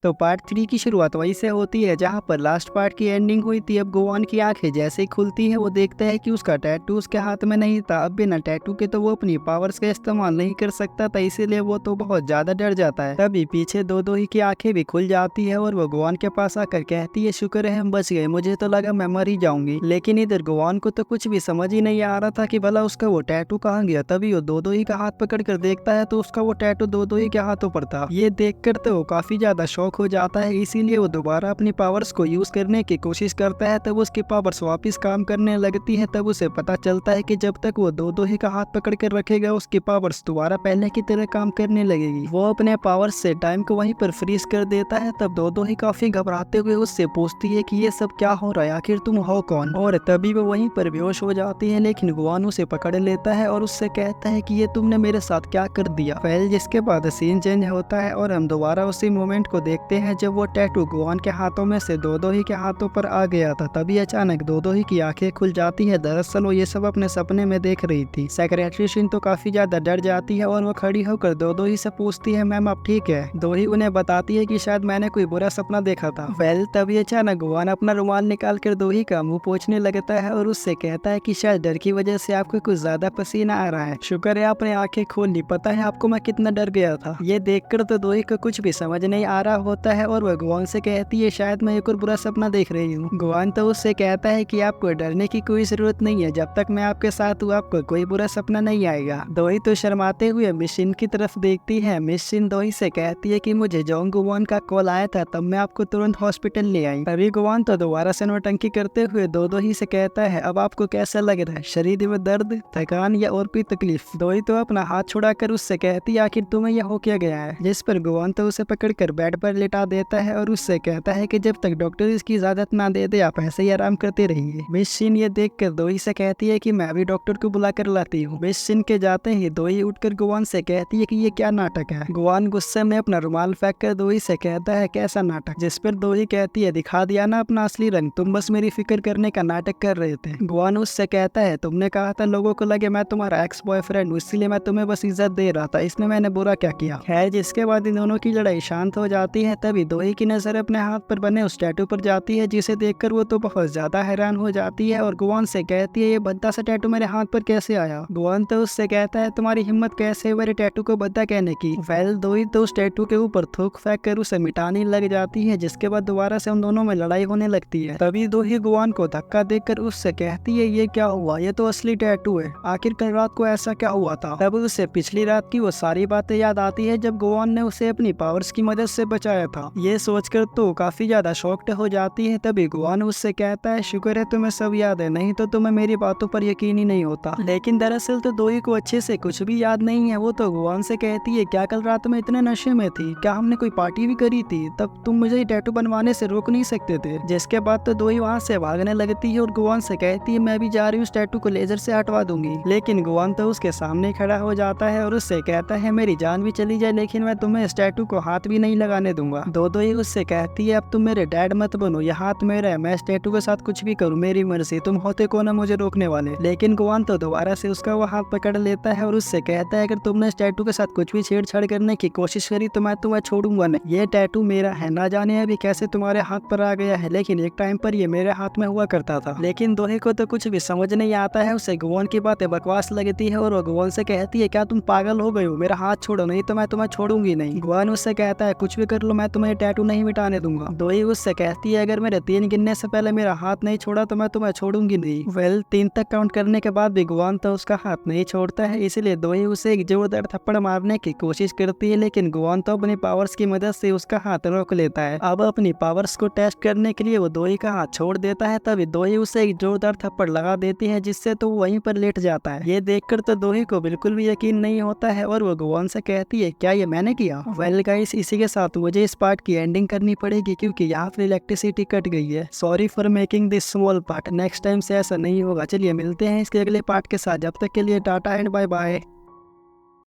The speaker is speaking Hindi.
तो पार्ट 3 की शुरुआत वहीं से होती है जहां पर लास्ट पार्ट की एंडिंग हुई थी। अब गोवान की आंखें जैसे ही खुलती है वो देखता है कि उसका टैटू उसके हाथ में नहीं था। अब बिना टैटू के तो वो अपनी पावर्स का इस्तेमाल नहीं कर सकता था, इसीलिए वो तो बहुत ज्यादा डर जाता है। तभी पीछे दो ही की आंखें भी खुल जाती है और वो गोवान के पास आकर कहती है, शुक्र है हम बच गए, मुझे तो लगा मैं मर ही जाऊंगी। लेकिन इधर गोवान को तो कुछ भी समझ ही नहीं आ रहा था कि भला उसका वो टैटू कहाँ गया। तभी वो दो ही का हाथ पकड़ कर देखता है तो उसका वो टैटू दो ही के हाथों पर था। ये देख कर तो वो काफी ज्यादा शौक हो जाता है, इसीलिए वो दोबारा अपनी पावर्स को यूज करने की कोशिश करता है। तब उसकी पावर्स वापस काम करने लगती है। तब उसे पता चलता है कि जब तक वो दो ही का हाथ पकड़ कर रखेगा उसकी पावर्स दोबारा पहले की तरह काम करने लगेगी। वो अपने पावर्स से टाइम को वहीं पर फ्रीज कर देता है। तब दो ही काफी घबराते हुए उससे पूछती है कि ये सब क्या हो रहा है, आखिर तुम हो कौन। और तभी वो वहीं पर बेहोश हो जाती है, लेकिन गोवान उसे पकड़ लेता है और उससे कहता है कि ये तुमने मेरे साथ क्या कर दिया। पहले जिसके बाद सीन चेंज होता है और हम दोबारा उसी मोमेंट को देखते हैं जब वो टैटू गोवान के हाथों में से दो ही के हाथों पर आ गया था। तभी अचानक दो ही की आंखें खुल जाती है। दरअसल वो ये सब अपने सपने में देख रही थी। सेक्रेटरी शिन तो काफी ज्यादा डर जाती है और वो खड़ी होकर दो ही से पूछती है, मैम आप ठीक है। दो ही उन्हें बताती है कि शायद मैंने कोई बुरा सपना देखा था। तभी अचानक गोवान अपना रुमाल निकाल कर दो ही का मुंह पोंछने लगता है और उससे कहता है कि शायद डर की वजह से आपको कुछ ज्यादा पसीना आ रहा है। शुक्र है आपने आंखें खोल ली, पता है आपको मैं कितना डर गया था। ये देखकर तो दोही को कुछ भी समझ नहीं आ रहा होता है और वह गोवान से कहती है, शायद मैं एक और बुरा सपना देख रही हूँ। गोवान तो उससे कहता है कि आपको डरने की कोई जरूरत नहीं है, जब तक मैं आपके साथ हूँ आपको कोई बुरा सपना नहीं आएगा। दोही तो शर्माते हुए मिस शिन की तरफ देखती है। मिस शिन दोही से कहती है कि मुझे जॉन गोवान का कॉल आया था, तब मैं आपको तुरंत हॉस्पिटल ले आई। तभी गोवान तो दोबारा से नौटंकी करते हुए दो ही से कहता है, अब आपको कैसा लग रहा है, शरीर में दर्द, थकान या और कोई तकलीफ। दोही तो अपना हाथ छुड़ाकर उससे कहती है, आखिर तुम्हें यह हो क्या गया है। जिस पर गोवान तो उसे पकड़कर बेड पर लेटा देता है और उससे कहता है कि जब तक डॉक्टर इसकी इजाजत ना दे दे आप ऐसे ही आराम करते रहिए। मिस शिन ये देखकर दोही से कहती है कि मैं भी डॉक्टर को बुला कर लाती हूँ। मिस शिन के जाते ही दोही उठकर गोवान से कहती है कि ये क्या नाटक है। गोवान गुस्से में अपना रुमाल फेंक कर दोही से कहता है, कैसा नाटक। जिस पर दोही कहती है, दिखा दिया ना अपना असली रंग, तुम बस मेरी फिक्र करने का नाटक कर रहे थे। गोवान उससे कहता है, तुमने कहा था लोगों को लगे मैं तुम्हारा एक्स बॉयफ्रेंड हूँ, इसलिए मैं तुम्हें बस इज्जत दे रहा था, इसमें मैंने बुरा क्या किया। खैर जिसके बाद इन दोनों की लड़ाई शांत हो जाती है। तभी दोही की नजर अपने हाथ पर बने उस टैटू पर जाती है, जिसे देखकर वो तो बहुत ज्यादा हैरान हो जाती है और गोवान से कहती है, ये भद्दा सा टैटू मेरे हाथ पर कैसे आया। गोवान तो उससे कहता है, तुम्हारी हिम्मत कैसे है मेरे टैटू को भद्दा कहने की। दोही तो उस टैटू के ऊपर थूक फेंक कर उसे मिटाने लग जाती है, जिसके बाद दोबारा से उन दोनों में लड़ाई होने लगती है। तभी दोही गोवान को धक्का देकर उससे कहती है, ये क्या हुआ, ये तो असली टैटू है, आखिर कल रात को ऐसा क्या हुआ था। तब उसे पिछली रात की वो सारी बातें याद आती है जब गोवान ने उसे अपनी पावर्स की मदद से बचाया था। ये सोचकर तो काफी ज्यादा शॉक्ड हो जाती है। तभी गोवान उससे कहता है, शुक्र है तुम्हें सब याद है, नहीं तो तुम्हें मेरी बातों पर यकीन ही नहीं होता। लेकिन दरअसल तो दोही को अच्छे से कुछ भी याद नहीं है। वो तो गोवान से कहती है, क्या कल रात में इतने नशे में थी, क्या हमने कोई पार्टी भी करी थी, तब तुम मुझे टैटू बनवाने से रोक नहीं सकते थे। जिसके बाद तो दोही वहाँ से भागने लगती है और गोवान से कहती है, मैं भी जा रही हूँ, टैटू को लेजर से हटवा दूंगी। लेकिन गोवान तो उसके सामने खड़ा हो जाता है और उससे कहता है, मेरी जान भी चली जाए लेकिन मैं तुम्हें इस टैटू को हाथ भी नहीं लगाने दूंगा। दो ही उससे कहती है, अब तुम मेरे डैड मत बनो, यह हाथ मेरा है, मैं इस टैटू के साथ कुछ भी करूँ मेरी मर्जी, तुम होते को ना मुझे रोकने वाले। लेकिन गोवान तो दोबारा से उसका वो हाथ पकड़ लेता है और उससे कहता है, अगर तुमने इस टैटू के साथ कुछ भी छेड़छाड़ करने की कोशिश करी तो मैं तुम्हें छोड़ूंगा नहीं। ये टैटू मेरा है, ना जाने अभी कैसे तुम्हारे हाथ पर आ गया है, लेकिन एक टाइम पर ये मेरे हाथ में हुआ करता था। लेकिन दोहे को तो कुछ भी समझ नहीं आता है, उसे गोवान की बातें बकवास लगती है और वो गोवान से कहती है, क्या तुम पागल हो गए हो, मेरा हाथ छोड़ो, नहीं तो मैं तुम्हें छोड़ूंगी नहीं। गोवान उससे कहता है, कुछ भी कर लो मैं तुम्हें टैटू नहीं मिटाने दूंगा। दोही उससे कहती है, अगर मेरे 3 गिनने से पहले मेरा हाथ नहीं छोड़ा तो मैं तुम्हें छोड़ूंगी नहीं। 3 तक काउंट करने के बाद भी गोवान तो उसका हाथ नहीं छोड़ता है, इसलिए दोही उसे एक जोरदार थप्पड़ मारने की कोशिश करती है, लेकिन गोवान तो अपनी पावर्स की मदद से उसका हाथ रोक लेता है। अब अपनी पावर्स को टेस्ट करने के लिए वो दोही का हाथ छोड़ देता है। तभी दोही उसे एक जोरदार थप्पड़ लगा देती है, जिससे तो वहीं पर लेट जाता है। ये देखकर तो दोही को बिल्कुल भी यकीन नहीं होता है और वो गोवान से कहती है, क्या ये मैंने किया। गाइस, इसी के साथ मुझे इस पार्ट की एंडिंग करनी पड़ेगी क्योंकि यहाँ पर इलेक्ट्रिसिटी कट गई है। Sorry for making this small part, next time से ऐसा नहीं होगा। चलिए मिलते हैं इसके अगले पार्ट के साथ, जब तक के लिए टाटा एंड बाय बाय।